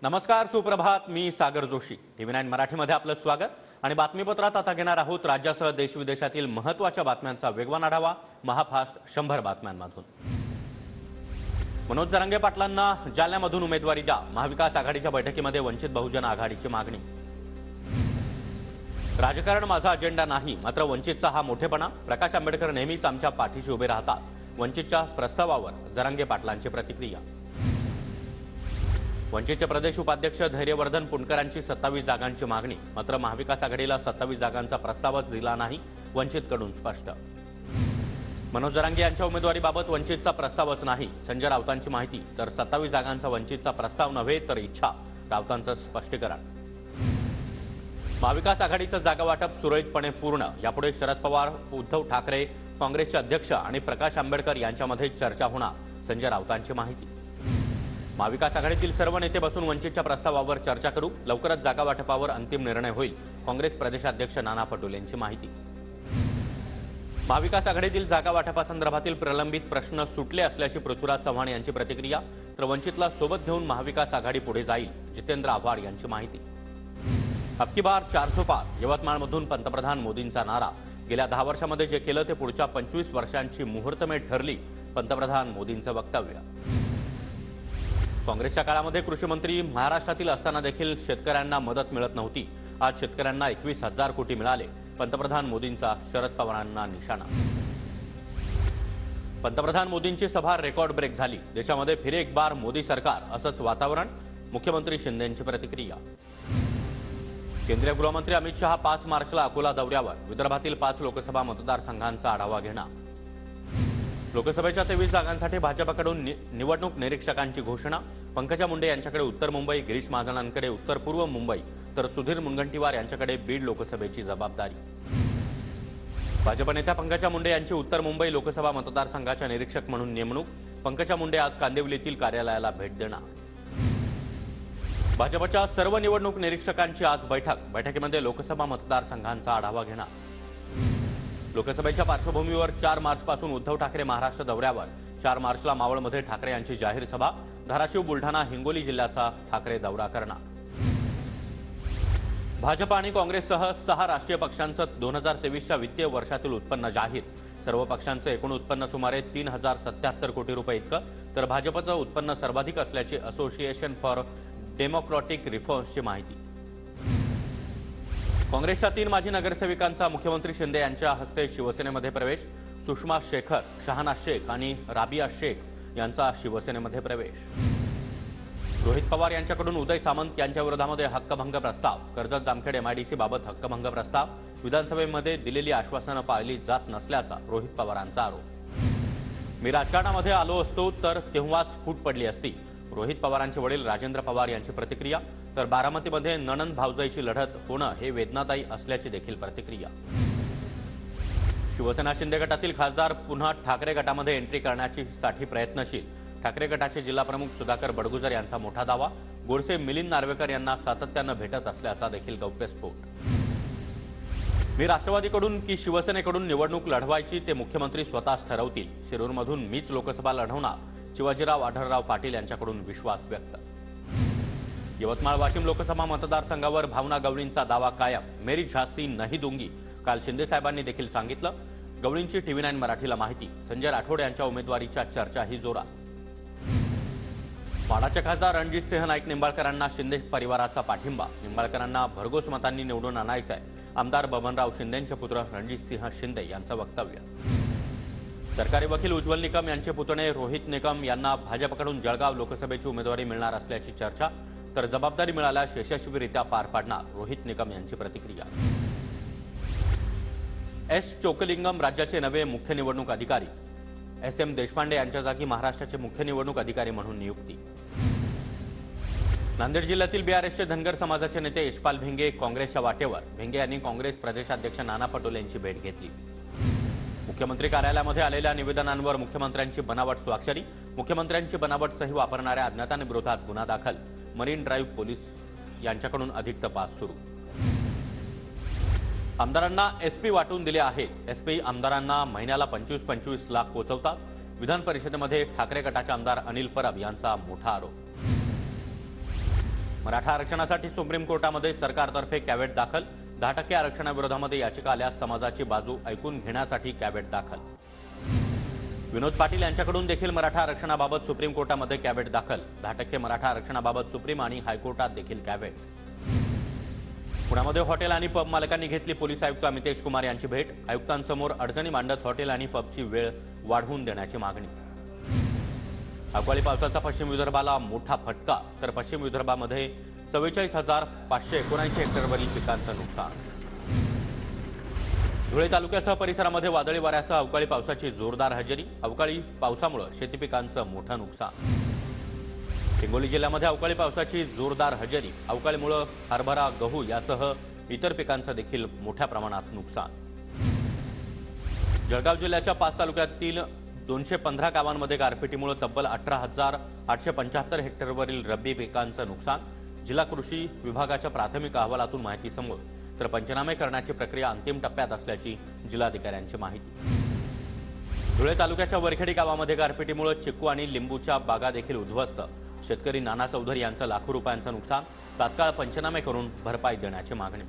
नमस्कार, सुप्रभात. मी सागर जोशी. TV9 मराठीमध्ये आपलं स्वागत. आणि बातमीपत्रात आता घेणार आहोत राज्यासह देश-विदेशातील महत्त्वाच्या बातम्यांचा वेगवान आढावा महाफास्ट 100 बातम्यांमधून. मनोज जरांगे पाटलांना जालन्यामधून उमेदवारी द्या. महाविकास आघाडीच्या बैठकीमध्ये वंचित बहुजन आघाडीची मागणी. राजकारण माझा अजेंडा नाही, मात्र वंचितचा हा मोठेपणा. प्रकाश आंबेडकर नेहमीच आमच्या पाठीशी उभे राहतात. वंचितच्या प्रस्तावावर जरांगे पाटलांची प्रतिक्रिया. वंचितचे प्रदेश उपाध्यक्ष धैर्यवर्धन पुणकरांची 27 जागांची मागणी, मात्र महाविकास आघाडीला 27 जागांचा प्रस्तावच दिला नाही. वंचितकडून स्पष्ट. मनोज जरांगे यांच्या उमेदवारीबाबत वंचितचा प्रस्तावच नाही, संजय राऊतांची माहिती. तर 27 जागांचा वंचितचा प्रस्ताव नव्हे तर इच्छा, राऊतांचं स्पष्टीकरण. महाविकास आघाडीचं जागा वाटप सुरळीतपणे पूर्ण. यापुढे शरद पवार, उद्धव ठाकरे, काँग्रेसचे अध्यक्ष आणि प्रकाश आंबेडकर यांच्यामध्ये चर्चा होणार, संजय राऊतांची माहिती. महाविकास आघाडीतील सर्व नेते बसून वंचितच्या प्रस्तावावर चर्चा करू. लवकरच जागा वाटपावर अंतिम निर्णय होईल, काँग्रेस प्रदेशाध्यक्ष नाना पटोलेंची माहिती. महाविकास आघाडीतील जागा वाटपासंदर्भातील प्रलंबित प्रश्न सुटले असल्याची पृथ्वीराज चव्हाण यांची प्रतिक्रिया. तर वंचितला सोबत घेऊन महाविकास आघाडी पुढे जाईल, जितेंद्र आव्हाड यांची माहिती. अबकी बार 400 पार. यवतमाळमधून पंतप्रधान मोदींचा नारा. गेल्या 10 वर्षांमध्ये जे केलं ते पुढच्या 25 वर्षांची मुहूर्तमेढ ठरली, पंतप्रधान मोदींचं वक्तव्य. काँग्रेसच्या काळामध्ये कृषी मंत्री महाराष्ट्रातील असताना देखील शेतकऱ्यांना मदत मिळत नव्हती. आज शेतकऱ्यांना 21,000 कोटी मिळाले, पंतप्रधान मोदींचा शरद पवारांना निशाणा. पंतप्रधान मोदींची सभा रेकॉर्ड ब्रेक झाली. देशामध्ये फिर एक बार मोदी सरकार असंच वातावरण, मुख्यमंत्री शिंदेंची प्रतिक्रिया. केंद्रीय गृहमंत्री अमित शहा 5 मार्चला अकोला दौऱ्यावर. विदर्भातील 5 लोकसभा मतदारसंघांचा आढावा घेणार. लोकसभेच्या 23 जागांसाठी भाजपकडून निवडणूक निरीक्षकांची घोषणा. पंकजा मुंडे यांच्याकडे उत्तर मुंबई, गिरीश महाजनांकडे उत्तर पूर्व मुंबई, तर सुधीर मुनगंटीवार यांच्याकडे बीड लोकसभेची जबाबदारी. भाजप नेत्या पंकजा मुंडे यांची उत्तर मुंबई लोकसभा मतदारसंघाच्या निरीक्षक म्हणून नेमणूक. पंकजा मुंडे आज कांदिवलीतील कार्यालयाला भेट देणार. भाजपच्या सर्व निवडणूक निरीक्षकांची आज बैठक. बैठकीमध्ये लोकसभा मतदारसंघांचा आढावा घेणार. लोकसभेच्या पार्श्वभूमीवर 4 मार्चपासून उद्धव ठाकरे महाराष्ट्र दौऱ्यावर. 4 मार्चला मावळमध्ये ठाकरे यांची जाहीर सभा. धाराशिव, बुलढाणा, हिंगोली जिल्ह्याचा ठाकरे दौरा करणार. भाजप आणि काँग्रेससह 6 राष्ट्रीय पक्षांचं 2023च्या वित्तीय वर्षातील उत्पन्न जाहीर. सर्व पक्षांचं एकूण उत्पन्न सुमारे 3077 कोटी रुपये इतकं. तर भाजपचं उत्पन्न सर्वाधिक असल्याची असोसिएशन फॉर डेमोक्रॅटिक रिफॉर्म्सची माहिती. काँग्रेसच्या 3 माजी नगरसेविकांचा मुख्यमंत्री शिंदे यांच्या हस्ते शिवसेनेमध्ये प्रवेश. सुषमा शेखर, शहाना शेख आणि राबिया शेख यांचा शिवसेनेमध्ये प्रवेश. रोहित पवार यांच्याकडून उदय सामंत यांच्या विरोधामध्ये हक्कभंग प्रस्ताव. कर्जत जामखेड MIDC बाबत हक्कभंग प्रस्ताव. विधानसभेमध्ये दिलेली आश्वासनं पाळली जात नसल्याचा रोहित पवारांचा आरोप. मी राजकारणामध्ये आलो असतो तर तेव्हाच फूट पडली असती, रोहित पवारांचे वडील राजेंद्र पवार यांची प्रतिक्रिया. तर बारामतीमध्ये नणंद भावजाईची लढत होणं हे वेदनादायी असल्याची देखील प्रतिक्रिया. शिवसेना शिंदे गटातील खासदार पुन्हा ठाकरे गटामध्ये एंट्री करण्यासाठी प्रयत्नशील. ठाकरे गटाचे जिल्हाप्रमुख सुधाकर बडगुजर यांचा मोठा दावा. गोडसे मिलिंद नार्वेकर यांना सातत्यानं भेटत असल्याचा देखील गौप्यस्फोट. मी राष्ट्रवादीकडून की शिवसेनेकडून निवडणूक लढवायची ते मुख्यमंत्री स्वतःच ठरवतील. शिरूरमधून मीच लोकसभा लढवणार, शिवाजीराव आढळराव पाटील यांच्याकडून विश्वास व्यक्त. यवतमाळ वाशिम लोकसभा मतदारसंघावर भावना गवळींचा दावा कायम. मेरी झांसी नहीं दूंगी, काल शिंदे साहेबांनी देखील सांगितलं. गवळींची TV9 मराठीला माहिती. संजय राठोड यांच्या उमेदवारीच्या चर्चाही जोरात. माढाचे खासदार रणजितसिंह नाईक निंबाळकरांना शिंदे परिवाराचा पाठिंबा. निंबाळकरांना भरघोस मतांनी निवडून आणायचं आहे, आमदार बबनराव शिंदेंचे पुत्र रणजितसिंह शिंदे यांचं वक्तव्य. सरकारी वकील उज्ज्वल निकम यांचे पुतणे रोहित निकम यांना भाजपकडून जळगाव लोकसभेची उमेदवारी मिळणार असल्याची चर्चा. तर जबाबदारी मिळाल्यास यशस्वीरित्या पार पाडणार, रोहित निकम यांची प्रतिक्रिया. S. चोकलिंगम राज्याचे नवे मुख्य निवडणूक अधिकारी. SM. देशपांडे यांच्या जागी महाराष्ट्राचे मुख्य निवडणूक अधिकारी म्हणून नियुक्ती. नांदेड जिल्ह्यातील BRSचे धनगर समाजाचे नेते यशपाल भिंगे काँग्रेसच्या वाटेवर. भिंगे यांनी काँग्रेस प्रदेशाध्यक्ष नाना पटोले यांची भेट घेतली. मुख्यमंत्री कार्यालयामध्ये आलेल्या निवेदनांवर मुख्यमंत्र्यांची बनावट स्वाक्षरी. मुख्यमंत्र्यांची बनावट सही वापरणाऱ्या अज्ञातांविरोधात गुन्हा दाखल. मरीन ड्राईव्ह पोलीस यांच्याकडून अधिक तपास सुरू. आमदारांना SP वाटून दिले आहेत. SP आमदारांना महिन्याला 25-25 लाख पोचवतात. विधान परिषदेमध्ये ठाकरे गटाचे आमदार अनिल परब यांचा मोठा आरोप. मराठा आरक्षणासाठी सुप्रीम कोर्टामध्ये सरकारतर्फे कॅव्हेट दाखल. 10% आरक्षणाविरोधामध्ये याचिका आल्यास समाजाची बाजू ऐकून घेण्यासाठी कॅव्हेट दाखल. विनोद पाटील यांच्याकडून देखील मराठा आरक्षणाबाबत सुप्रीम कोर्टामध्ये कॅव्हेट दाखल. 10% मराठा आरक्षणाबाबत सुप्रीम आणि हायकोर्टात देखील कॅव्हेट. पुण्यामध्ये हॉटेल आणि पब मालकांनी घेतली पोलीस आयुक्त अमितेश कुमार यांची भेट. आयुक्तांसमोर अडचणी मांडत हॉटेल आणि पबची वेळ वाढवून देण्याची मागणी. अवकाळी पावसाचा पश्चिम विदर्भाला मोठा फटका, तर पश्चिम विदर्भामध्ये 44,579 हेक्टरवरील पिकांचं नुकसान. धुळे तालुक्यासह परिसरामध्ये वादळी वाऱ्यासह अवकाळी पावसाची जोरदार हजेरी. अवकाळी पावसामुळे शेती पिकांचं मोठं नुकसान. हिंगोली जिल्ह्यामध्ये अवकाळी पावसाची जोरदार हजेरी. अवकाळीमुळे हरभरा, गहू यासह इतर पिकांचं देखील मोठ्या प्रमाणात नुकसान. जळगाव जिल्ह्याच्या 5 तालुक्यातील 215 गावांमध्ये गारपिटीमुळे तब्बल 18,875 हेक्टरवरील रब्बी पिकांचं नुकसान. जिल्हा कृषी विभागाच्या प्राथमिक अहवालातून माहिती समोर, तर पंचनामे करण्याची प्रक्रिया अंतिम टप्प्यात असल्याची जिल्हाधिकाऱ्यांची माहिती. धुळे तालुक्याच्या वरखेडी गावामध्ये गारपिटीमुळे चिक्कू आणि लिंबूच्या बागा देखील उद्ध्वस्त. शेतकरी नाना चौधरी यांचं लाखो रुपयांचं नुकसान. तात्काळ पंचनामे करून भरपाई देण्याची मागणी.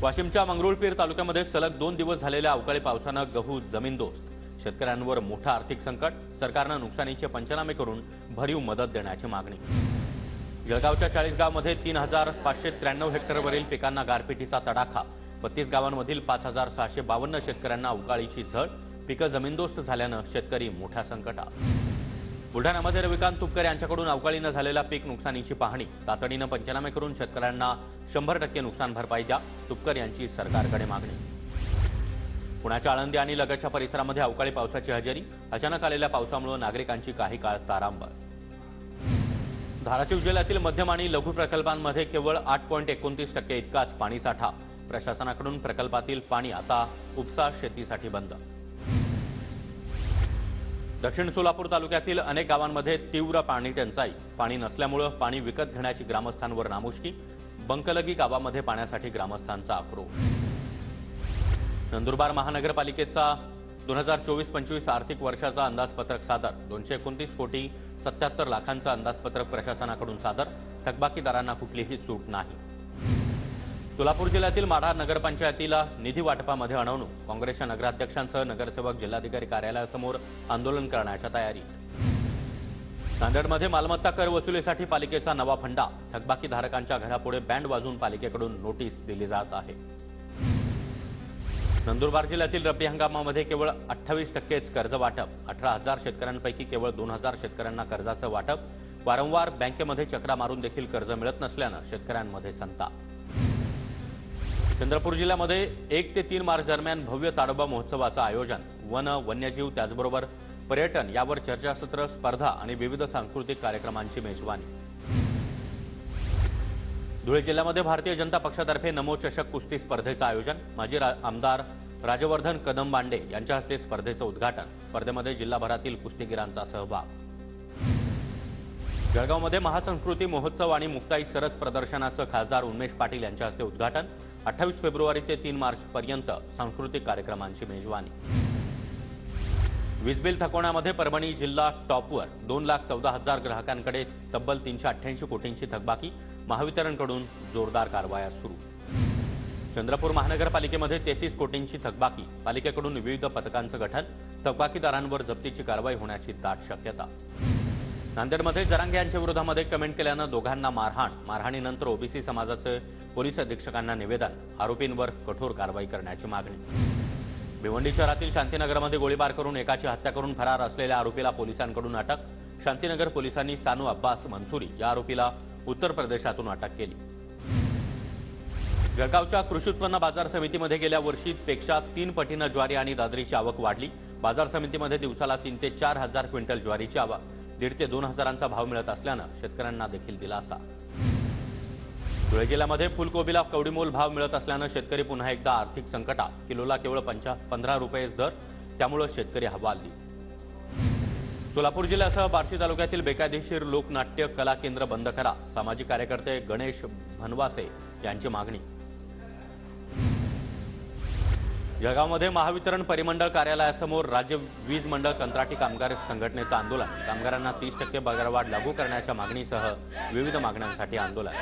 वाशिमच्या मंगरुळपीर तालुक्यामध्ये सलग 2 दिवस झालेल्या अवकाळी पावसानं गहू जमीनदोस्त. शेतकऱ्यांवर मोठं आर्थिक संकट. सरकारनं नुकसानीचे पंचनामे करून भरीव मदत देण्याची मागणी. जळगावच्या 40 गावांमध्ये 3,593 हेक्टरवरील पिकांना गारपिटीचा तडाखा. 32 गावांमधील 5,652 शेतकऱ्यांना अवकाळीची झळ. पिकं जमीनदोस्त झाल्यानं शेतकरी मोठ्या संकटात. बुलढाण्यामध्ये रविकांत तुपकर यांच्याकडून अवकाळीनं झालेल्या पीक नुकसानीची पाहणी. तातडीनं पंचनामे करून शेतकऱ्यांना 100% नुकसान भरपाई द्या. तुपकर यांची सरकारकडे मागणी. पुण्याच्या आळंदी आणि लगतच्या परिसरामध्ये अवकाळी पावसाची हजेरी. अचानक आलेल्या पावसामुळे नागरिकांची काही काळ तारांबळ. धाराशिव जिल्ह्यातील मध्यम आणि लघु प्रकल्पांमध्ये केवळ 8.29% इतकाच पाणीसाठा. प्रशासनाकडून प्रकल्पातील पाणी आता उपसा शेतीसाठी बंद. दक्षिण सोलापूर तालुक्यातील अनेक गावांमध्ये तीव्र पाणी टंचाई. पाणी नसल्यामुळे पाणी विकत घेण्याची ग्रामस्थांवर नामुष्की. बंकलगी गावामध्ये पाण्यासाठी ग्रामस्थांचा आक्रोश. नंदुरबार महानगरपालिकेचा 2024-25 आर्थिक वर्षाचा अंदाजपत्रक सादर. 229 कोटी 77 लाखांचं अंदाजपत्रक प्रशासनाकडून सादर. थकबाकीदारांना कुठलीही सूट नाही. सोलापूर जिल्ह्यातील माढा नगरपंचायतीला निधी वाटपामध्ये अडवणूक. काँग्रेसच्या नगराध्यक्षांसह नगरसेवक जिल्हाधिकारी कार्यालयासमोर आंदोलन करण्याच्या तयारी. नांदेडमध्ये मालमत्ता कर वसुलीसाठी पालिकेचा नवा फंडा. थकबाकीधारकांच्या घरापुढे बँड वाजवून पालिकेकडून नोटीस दिली जात आहे. नंदुरबार जिल्ह्यातील रब्बी हंगामामध्ये केवळ 28%च कर्ज वाटप. 18,000 शेतकऱ्यांपैकी केवळ 2,000 शेतकऱ्यांना कर्जाचं वाटप. वारंवार बँकेमध्ये चक्रा मारून देखील कर्ज मिळत नसल्यानं शेतकऱ्यांमध्ये संताप. चंद्रपूर जिल्ह्यामध्ये 1 ते 3 मार्च दरम्यान भव्य ताडोबा महोत्सवाचं आयोजन. वन, वन्यजीव त्याचबरोबर पर्यटन यावर चर्चासत्र, स्पर्धा आणि विविध सांस्कृतिक कार्यक्रमांची मेजवानी. धुळे जिल्ह्यामध्ये भारतीय जनता पक्षातर्फे नमो चषक कुस्ती स्पर्धेचं आयोजन. माजी आमदार राजवर्धन कदमबांडे यांच्या हस्ते स्पर्धेचं उद्घाटन. स्पर्धेमध्ये जिल्हाभरातील कुस्तीगिरांचा सहभाग. जळगावमध्ये महासंस्कृती महोत्सव आणि मुक्ताई सरस प्रदर्शनाचं खासदार उन्मेष पाटील यांच्या हस्ते उद्घाटन. 28 फेब्रुवारी ते 3 मार्च पर्यंत सांस्कृतिक कार्यक्रमांची मेजवानी. वीज बिल थकवण्यामध्ये परभणी जिल्हा टॉपवर. 2,14,000 ग्राहकांकडे तब्बल 388 कोटींची थकबाकी. महावितरणकडून जोरदार कारवाया सुरू. चंद्रपूर महानगरपालिकेमध्ये 33 कोटींची थकबाकी. पालिकेकडून विविध पथकांचं गठन. थकबाकीदारांवर जप्तीची कारवाई होण्याची दाट शक्यता. नांदेडमध्ये जरांगे यांच्या विरोधामध्ये कमेंट केल्यानं दोघांना मारहाण. मारहाणीनंतर ओबीसी समाजाचे पोलीस अधीक्षकांना निवेदन. आरोपींवर कठोर कारवाई करण्याची मागणी. भिवंडी शहरातील शांतीनगरमध्ये गोळीबार करून एकाची हत्या करून फरार असलेल्या आरोपीला पोलिसांकडून अटक. शांतीनगर पोलिसांनी सानू अब्बास मंसुरी या आरोपीला उत्तर प्रदेशातून अटक केली. जळगावच्या कृषी उत्पन्न बाजार समितीमध्ये गेल्या वर्षीपेक्षा 3 पटीनं ज्वारी आणि दादरीची आवक वाढली. बाजार समितीमध्ये दिवसाला 3 ते 4 हजार क्विंटल ज्वारीची आवक. 1,500 ते 2,000चा भाव मिळत असल्यानं शेतकऱ्यांना देखील दिलासा. धुळे जिल्ह्यामध्ये फुलकोबीला कवडीमोल भाव मिळत असल्यानं शेतकरी पुन्हा एकदा आर्थिक संकटात. किलोला केवळ 15 रुपयेच दर. त्यामुळे शेतकरी हवालदिल. सोलापूर जिल्ह्यासह बार्शी तालुक्यातील बेकायदेशीर लोकनाट्य कला केंद्र बंद करा. सामाजिक कार्यकर्ते गणेश भनवासे यांची मागणी. जळगावमध्ये महावितरण परिमंडळ कार्यालयासमोर राज्य वीज मंडळ कंत्राटी कामगार संघटनेचं आंदोलन। कामगारांना 30% पगारवाढ लागू करण्याच्या मागणीसह विविध मागण्यांसाठी आंदोलन।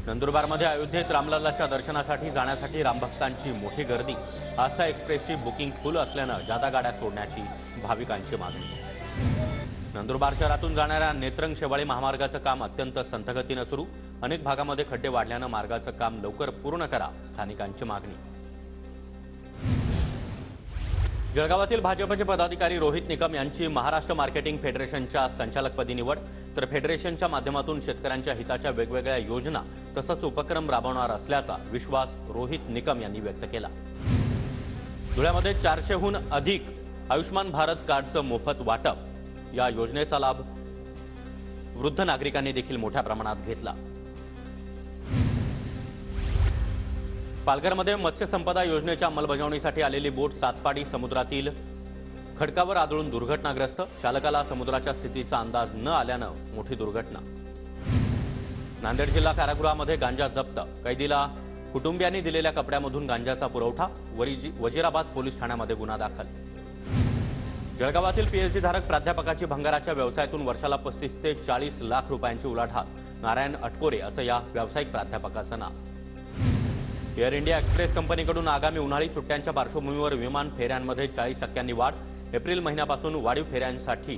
नंदुरबारमध्ये अयोध्येत रामलल्लाच्या दर्शनासाठी जाण्यासाठी रामभक्तांची मोठी गर्दी। आस्था एक्सप्रेसची बुकिंग फुल असल्यानं जादा गाड्या सोडण्याची भाविकांची मागणी। नंदुरबार शहरातून जाणाऱ्या नेत्रंग शेवाळी महामार्गाचं काम अत्यंत संथगतीनं सुरू। अनेक भागामध्ये खड्डे वाढल्यानं मार्गाचं काम लवकर पूर्ण करा, स्थानिकांची मागणी। जळगावातील भाजपचे पदाधिकारी रोहित निकम यांची महाराष्ट्र मार्केटिंग फेडरेशनच्या संचालकपदी निवड। तर फेडरेशनच्या माध्यमातून शेतकऱ्यांच्या हिताच्या वेगवेगळ्या योजना तसंच उपक्रम राबवणार असल्याचा विश्वास रोहित निकम यांनी व्यक्त केला। धुळ्यामध्ये 400हून अधिक आयुष्मान भारत कार्डचं मोफत वाटप। या योजनेचा लाभ वृद्ध नागरिकांनी देखील मोठ्या प्रमाणात घेतला। पालघरमध्ये मत्स्य संपदा योजनेच्या अंमलबजावणीसाठी आलेली बोट सातपाडी समुद्रातील खडकावर आदळून दुर्घटनाग्रस्त। चालकाला समुद्राच्या स्थितीचा अंदाज न आल्यानं मोठी दुर्घटना। नांदेड जिल्हा कारागृहामध्ये गांजा जप्त। कैदीला कुटुंबियांनी दिलेल्या कपड्यामधून गांजाचा पुरवठा। वजीराबाद पोलीस ठाण्यामध्ये गुन्हा दाखल। जळगावातील पीएचडी धारक प्राध्यापकाची भंगाराच्या व्यवसायातून वर्षाला 35 ते 40 लाख रुपयांची उलाढाल। नारायण अटकोरे असं या व्यावसायिक प्राध्यापकाचं नाव। एअर इंडिया एक्सप्रेस कंपनीकडून आगामी उन्हाळी सुट्ट्यांच्या पार्श्वभूमीवर विमान फेऱ्यांमध्ये 40% वाढ। एप्रिल महिन्यापासून वाढीव फेऱ्यांसाठी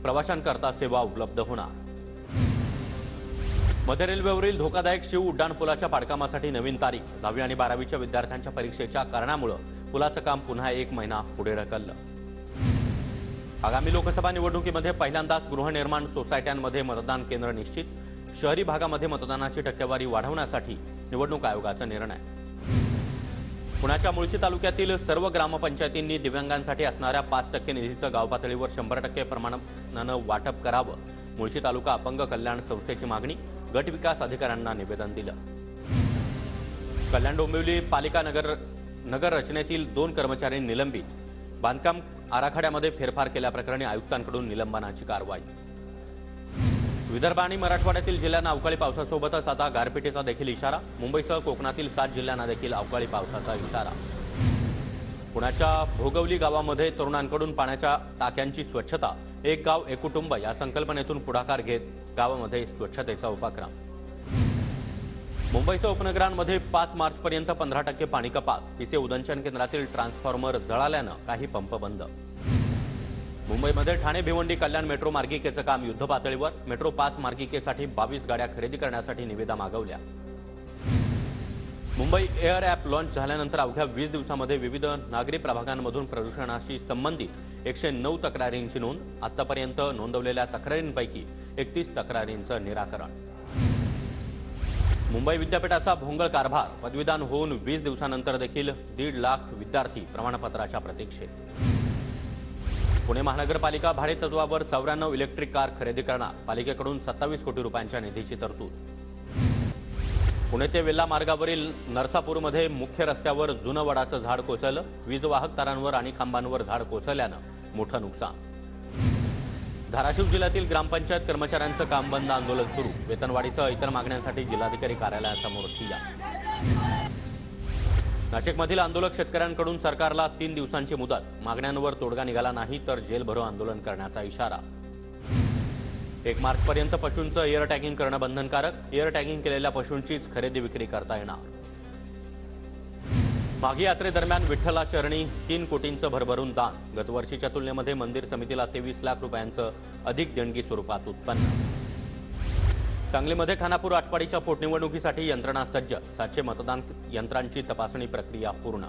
प्रवाशांकरता सेवा उपलब्ध होणार। मध्य रेल्वेवरील धोकादायक शिव उड्डाणपुलाच्या पाडकामासाठी नवीन तारीख। 10वी आणि 12वीच्या विद्यार्थ्यांच्या परीक्षेच्या कारणामुळे पुलाचं काम पुन्हा 1 महिना पुढे ढकललं। आगामी लोकसभा निवडणुकीमध्ये पहिल्यांदाच गृहनिर्माण सोसायट्यांमध्ये मतदान केंद्र निश्चित। शहरी भागामध्ये मतदानाची टक्केवारी वाढवण्यासाठी निवडणूक आयोगाचा निर्णय। पुण्याच्या मुळशी तालुक्यातील सर्व ग्रामपंचायतींनी दिव्यांगांसाठी असणाऱ्या 5% निधीचं गाव पातळीवर 100% प्रमाणानं वाटप करावं। मुळशी तालुका अपंग कल्याण संस्थेची मागणी। गट विकास अधिकाऱ्यांना निवेदन दिलं। कल्याण डोंबिवली पालिका नगर रचनेतील 2 कर्मचारी निलंबित। बांधकाम आराखड्यामध्ये फेरफार केल्याप्रकरणी आयुक्तांकडून निलंबनाची कारवाई। विदर्भ आणि मराठवाड्यातील जिल्ह्यांना अवकाळी पावसासोबतच आता गारपिटीचा देखील इशारा। मुंबईसह कोकणातील 7 जिल्ह्यांना देखील अवकाळी पावसाचा इशारा। पुण्याच्या भोगवली गावामध्ये तरुणांकडून पाण्याच्या टाक्यांची स्वच्छता। एक गाव एक कुटुंब या संकल्पनेतून पुढाकार घेत गावामध्ये स्वच्छतेचा उपक्रम। मुंबईच्या उपनगरांमध्ये 5 मार्चपर्यंत 15% पाणी कपात। पीसी उदंचन केंद्रातील ट्रान्सफॉर्मर जळाल्यानं काही पंप बंद। मुंबईमध्ये ठाणे भिवंडी कल्याण मेट्रो मार्गिकेचं काम युद्धपातळीवर। मेट्रो 5 मार्गिकेसाठी 22 गाड्या खरेदी करण्यासाठी निविदा मागवल्या। मुंबई एअर ॲप लॉन्च झाल्यानंतर अवघ्या 20 दिवसांमध्ये विविध नागरी प्रभागांमधून प्रदूषणाशी संबंधित 109 तक्रारींची नोंद। आतापर्यंत नोंदवलेल्या तक्रारींपैकी 31 तक्रारींचं निराकरण। मुंबई विद्यापीठाचा भोंगळ कारभार। पदवीदान होऊन 20 दिवसांनंतर देखील 1.5 लाख विद्यार्थी प्रमाणपत्राच्या प्रतीक्षेत। पुणे महानगरपालिका भाडेतत्वावर 94 इलेक्ट्रिक कार खरेदी करणार। पालिकेकडून 27 कोटी रुपयांच्या निधीची तरतूद। पुणे ते वेल्हा मार्गावरील नरसापूरमध्ये मुख्य रस्त्यावर जुनं वडाचं झाड कोसळलं। वीज वाहक तारांवर आणि खांबांवर झाड कोसळल्यानं मोठं नुकसान। धाराशिव जिल्ह्यातील ग्रामपंचायत कर्मचाऱ्यांचं काम बंद आंदोलन सुरू। वेतनवाढीसह इतर मागण्यांसाठी जिल्हाधिकारी कार्यालयासमोर ठिय्या। नाशिकमधील आंदोलक शेतकऱ्यांकडून सरकारला 3 दिवसांची मुदत। मागण्यांवर तोडगा निघाला नाही तर जेल भरो आंदोलन करण्याचा इशारा। 1 मार्चपर्यंत पशूंचं एअर टॅगिंग करणं बंधनकारक। एअर टॅगिंग केलेल्या पशूंचीच खरेदी विक्री करता येणार। माघी यात्रेदरम्यान विठ्ठला चरणी 3 कोटींचं भरभरून दान। गतवर्षीच्या तुलनेमध्ये मंदिर समितीला 23 लाख रुपयांचं अधिक देणगी स्वरूपात उत्पन्न। सांगलीमध्ये खानापूर आटपाडीच्या पोटनिवडणुकीसाठी यंत्रणा सज्ज। 700 मतदान यंत्रांची तपासणी प्रक्रिया पूर्ण।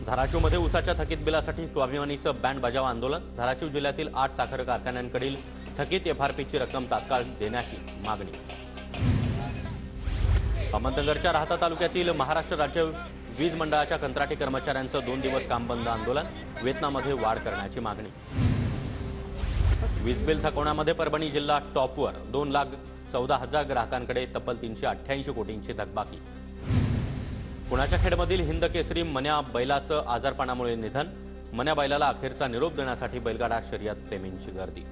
धाराशिवमध्ये ऊसाच्या थकीत बिलासाठी स्वाभिमानीचं बँड बजाव आंदोलन। धाराशिव जिल्ह्यातील 8 साखर कारखान्यांकडील थकीत एफआरपीची रक्कम तात्काळ देण्याची मागणी। अहमदनगरच्या राहता तालुक्यातील महाराष्ट्र राज्य वीज मंडळाच्या कंत्राटी कर्मचाऱ्यांचं 2 दिवस काम बंद आंदोलन। वेतनामध्ये वाढ करण्याची मागणी। वीज बिल थकवण्यामध्ये परभणी जिल्हा टॉपवर। 2,14,000 ग्राहकांकडे तब्बल 388 कोटींची थकबाकी। पुण्याच्या खेडमधील हिंद केसरी मन्या बैलाचं आजारपणामुळे निधन। मन्या बैलाला अखेरचा निरोप देण्यासाठी बैलगाडा शर्यत प्रेमींची गर्दी।